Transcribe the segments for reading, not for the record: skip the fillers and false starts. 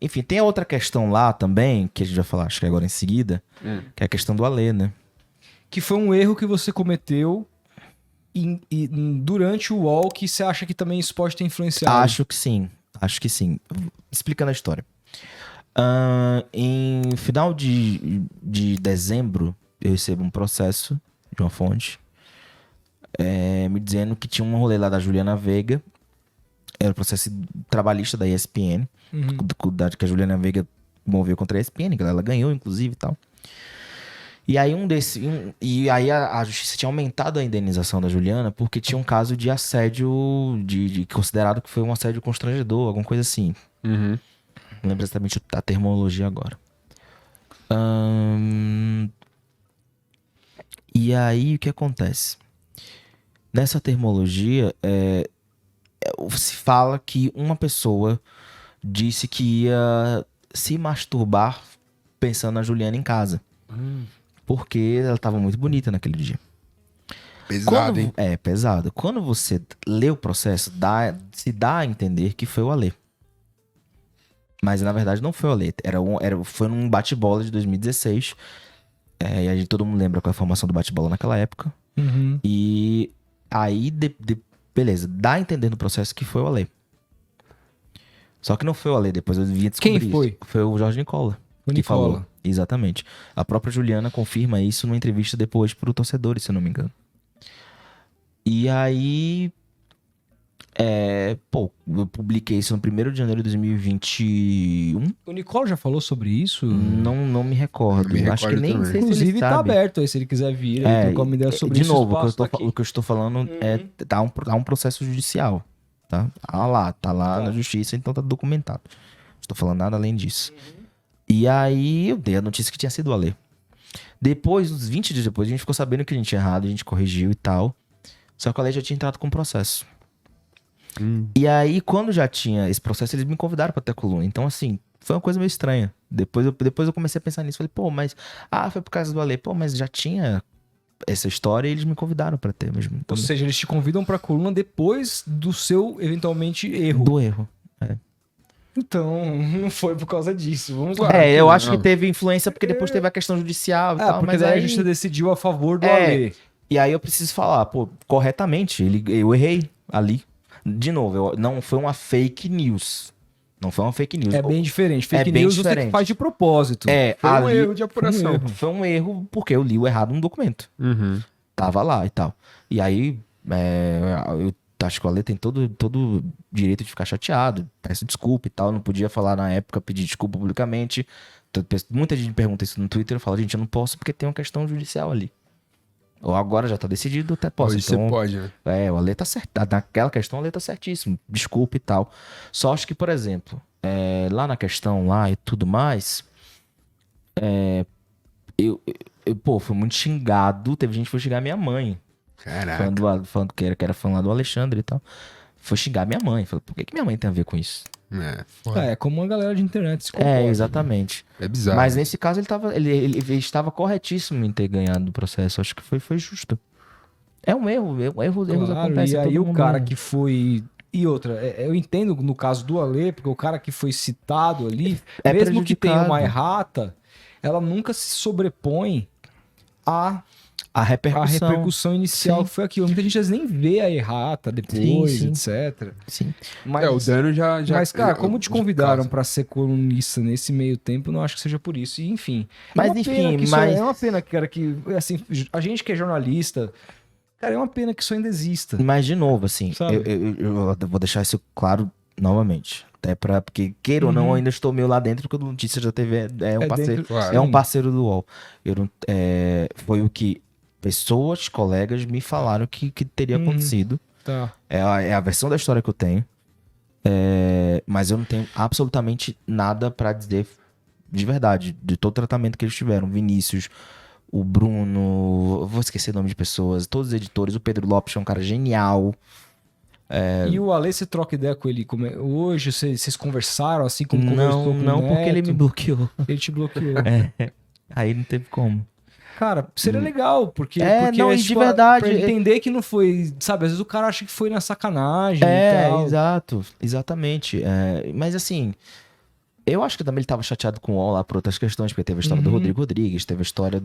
Enfim, tem a outra questão lá também, que a gente vai falar, acho que agora em seguida, que é a questão do Alê, né? Que foi um erro que você cometeu durante o UOL, que você acha que também isso pode ter influenciado? Acho que sim. Explicando a história. Em final de dezembro, eu recebo um processo de uma fonte me dizendo que tinha um rolê lá da Juliana Veiga. Era o processo trabalhista da ESPN, que a Juliana Veiga moveu contra a ESPN, que ela ganhou, inclusive, e tal. E aí a justiça tinha aumentado a indenização da Juliana porque tinha um caso de assédio, considerado que foi um assédio constrangedor, alguma coisa assim. Não lembro exatamente a terminologia agora. E aí, o que acontece? Nessa terminologia, se fala que uma pessoa disse que ia se masturbar pensando na Juliana em casa. Porque ela tava muito bonita naquele dia. Pesado, hein? É, pesado. Quando você lê o processo, se dá a entender que foi o Alê. Mas na verdade não foi o Alê. Foi num bate-bola de 2016. E aí todo mundo lembra qual é a formação do bate-bola naquela época. E aí, beleza, dá a entender no processo que foi o Alê. Só que não foi o Alê, depois eu vim descobrir. Quem foi? Isso. Foi o Jorge Nicola. O que Nicola. falou. Exatamente. A própria Juliana confirma isso numa entrevista depois pro Torcedores, se eu não me engano. E aí... eu publiquei isso no 1º de janeiro de 2021. O Nicola já falou sobre isso? Não me recordo. Não me Acho que recordo nem também. sei se Inclusive ele tá sabe. aberto aí, se ele quiser vir e trocar uma ideia sobre de isso. novo, espaço tá aqui. o que eu estou falando tá um processo judicial, tá? Tá lá na justiça, então tá documentado. Não estou falando nada além disso. E aí eu dei a notícia que tinha sido o Alê. Depois, uns 20 dias depois, a gente ficou sabendo que a gente tinha errado, a gente corrigiu e tal. Só que o Alê já tinha entrado com o processo. E aí, quando já tinha esse processo, eles me convidaram pra ter coluna. Então, assim, foi uma coisa meio estranha. Depois eu comecei a pensar nisso. Falei, foi por causa do Alê. mas já tinha essa história e eles me convidaram pra ter mesmo. Então, Ou seja, eles te convidam pra coluna depois do seu, eventualmente, erro. do erro. Então, não foi por causa disso. Vamos lá. Eu acho que teve influência porque depois teve a questão judicial e tal. Porque Mas daí aí a justiça decidiu a favor do Alê. E aí eu preciso falar, corretamente, eu errei ali. De novo, não foi uma fake news. Não foi uma fake news. É bem diferente. É Fake bem news você diferente. que faz de propósito. Foi um ali- erro de apuração. Foi um erro porque eu li o errado no documento. Tava lá e tal. E aí, eu acho que o Alê tem todo direito de ficar chateado. Peço desculpa e tal. Não podia falar na época, pedir desculpa publicamente. Muita gente me pergunta isso no Twitter. Eu falo, gente, eu não posso porque tem uma questão judicial ali. Ou agora já tá decidido, até posso. Hoje Então, você pode, né? o Alê tá certo. Naquela questão, o Alê tá certíssimo. Desculpa e tal. Só acho que, por exemplo, lá na questão lá e tudo mais, fui muito xingado. Teve gente que foi xingar minha mãe. Caraca. Falando que era fã lá do Alexandre e tal. Foi xingar minha mãe. Falei, por que minha mãe tem a ver com isso? Foda. É como uma galera de internet se comporta. Exatamente. É bizarro. Mas nesse caso ele estava corretíssimo em ter ganhado o processo. Acho que foi justo. É um erro. Erros acontecem. E aí todo o mundo cara erra. que foi... E outra, eu entendo no caso do Alê, porque o cara que foi citado ali, É mesmo que tenha uma prejudicado. errata, ela nunca se sobrepõe A a repercussão. repercussão inicial Sim. que foi aquilo. Muita gente às vezes nem vê a errata depois, Sim. etc. Sim. Mas, o dano já... mas, cara, como te convidaram caso. pra ser colunista nesse meio tempo, não acho que seja por isso. E, enfim. Mas, uma enfim, pena que isso mas- é uma pena, cara, que assim, a gente que é jornalista, cara, é uma pena que isso ainda exista. Mas, de novo, assim, Sabe? eu vou deixar isso claro novamente. Até porque, queira ou não, eu ainda estou meio lá dentro, porque o Notícias da TV é um parceiro. dentro- Claro. É um sim. parceiro do UOL. Foi o que pessoas, colegas me falaram que teria acontecido. Tá. É a versão da história que eu tenho. Mas eu não tenho absolutamente nada pra dizer de verdade, de todo o tratamento que eles tiveram. Vinícius, o Bruno, eu vou esquecer o nome de pessoas, todos os editores, o Pedro Lopes é um cara genial. E o Alê, você troca ideia com ele hoje? Vocês conversaram assim como conversou com o Não, porque ele Neto? me bloqueou. Ele te bloqueou. Aí não teve como. Cara, seria legal, porque não, e de verdade, pra entender que não foi, sabe, às vezes o cara acha que foi na sacanagem e tal. Exato, exatamente. Mas assim, Eu acho que também ele tava chateado com o UOL lá por outras questões, porque teve a história do Rodrigo Rodrigues, teve a história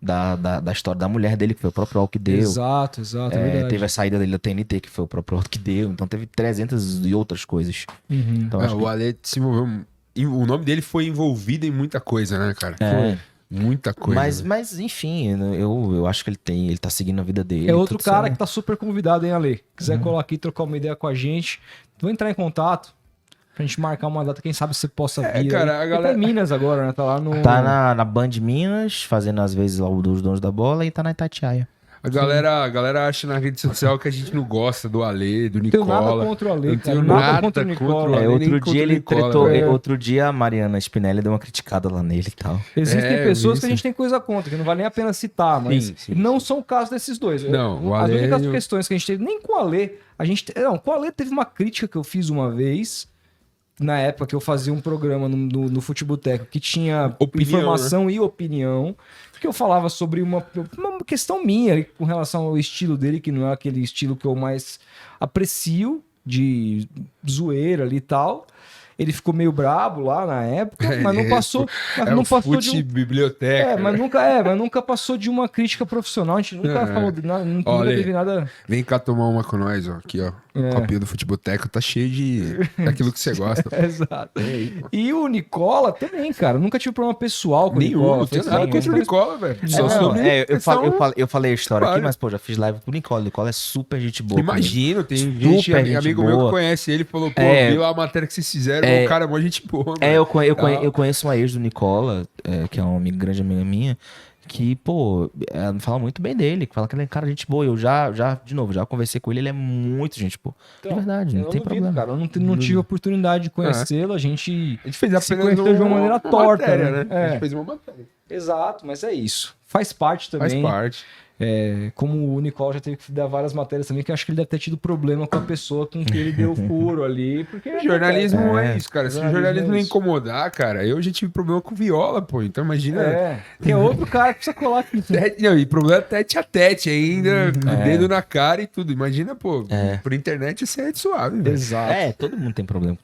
da história da mulher dele, que foi o próprio UOL que deu. Exato, é verdade. Teve a saída dele da TNT, que foi o próprio UOL que deu. Então teve 300 e outras coisas. Então, acho O Ale se envolveu. O nome dele foi envolvido em muita coisa, né, cara? É. Muita coisa. Mas enfim, eu acho que ele tá seguindo a vida dele. É outro tudo cara certo. que tá super convidado, hein, Ale? Quiser colar aqui, trocar uma ideia com a gente, vou entrar em contato pra gente marcar uma data, quem sabe você possa vir. cara, aí. a galera- Ele tá em Minas agora, né? Tá lá no... Tá na Band Minas, fazendo às vezes lá o dos donos da bola, e tá na Itatiaia. A galera acha na rede social que a gente não gosta do Ale, do Não tenho Nicola. nada contra o Ale, Não cara. tenho Nada contra o Nicola. Ale, nem Outro contra dia o ele Nicola, tretou, velho. outro dia a Mariana Spinelli deu uma criticada lá nele e tal. Existem pessoas isso. que a gente tem coisa contra, que não vale nem a pena citar, mas Sim, não são o caso desses dois. Não, o As Ale- únicas questões que a gente teve, nem com o Ale, com o Ale teve uma crítica que eu fiz uma vez, na época que eu fazia um programa no Futeboteco, que tinha Opinião, informação e opinião, que eu falava sobre uma questão minha com relação ao estilo dele, que não é aquele estilo que eu mais aprecio, de zoeira ali e tal. Ele ficou meio brabo lá na época, mas não passou, não passou de biblioteca. mas nunca passou de uma crítica profissional. A gente nunca falou de nada, nunca Olha, teve nada. Vem cá tomar uma com nós, ó. Aqui, ó. Copinha do Futeboteco tá cheio daquilo que você gosta. Exato. E o Nicola também, cara. Nunca tive problema pessoal com o Nenhum, Nicola. não tenho Foi nada assim, contra o mas- Nicola, velho. É, Só não, sobre eu falei a história aqui, Claro. mas, pô, já fiz live com o Nicola. O Nicola é super gente boa. Imagino, tem Super gente amigo meu boa. que conhece ele, falou, pô, É. vi lá a matéria que vocês fizeram, É. o cara é mó gente boa, mano. Eu conheço uma ex do Nicola, que é uma grande amiga minha, que, pô, fala muito bem dele, que fala que ele é um cara gente boa. Eu de novo, já conversei com ele, ele é muito gente boa. Então, de verdade, eu não tem duvido, problema. cara. Eu não tive a oportunidade de conhecê-lo. A gente A gente fez se apenas conheceu de uma maneira torta, matéria, né? A É. gente fez uma matéria. Exato, mas é isso. Faz parte Faz também. parte. Como o Nicola já teve que dar várias matérias também, que eu acho que ele deve ter tido problema com a pessoa com que ele deu furo ali. Porque Jornalismo é isso, cara. Se o Jornalismo jornalismo é não isso. incomodar, cara, eu já tive problema com viola, pô. Então imagina. Tem outro cara que precisa colar aqui. Não, e problema tete a tete ainda, dedo na cara e tudo. Imagina, pô, por internet isso é suave, velho. Exato. Todo mundo tem problema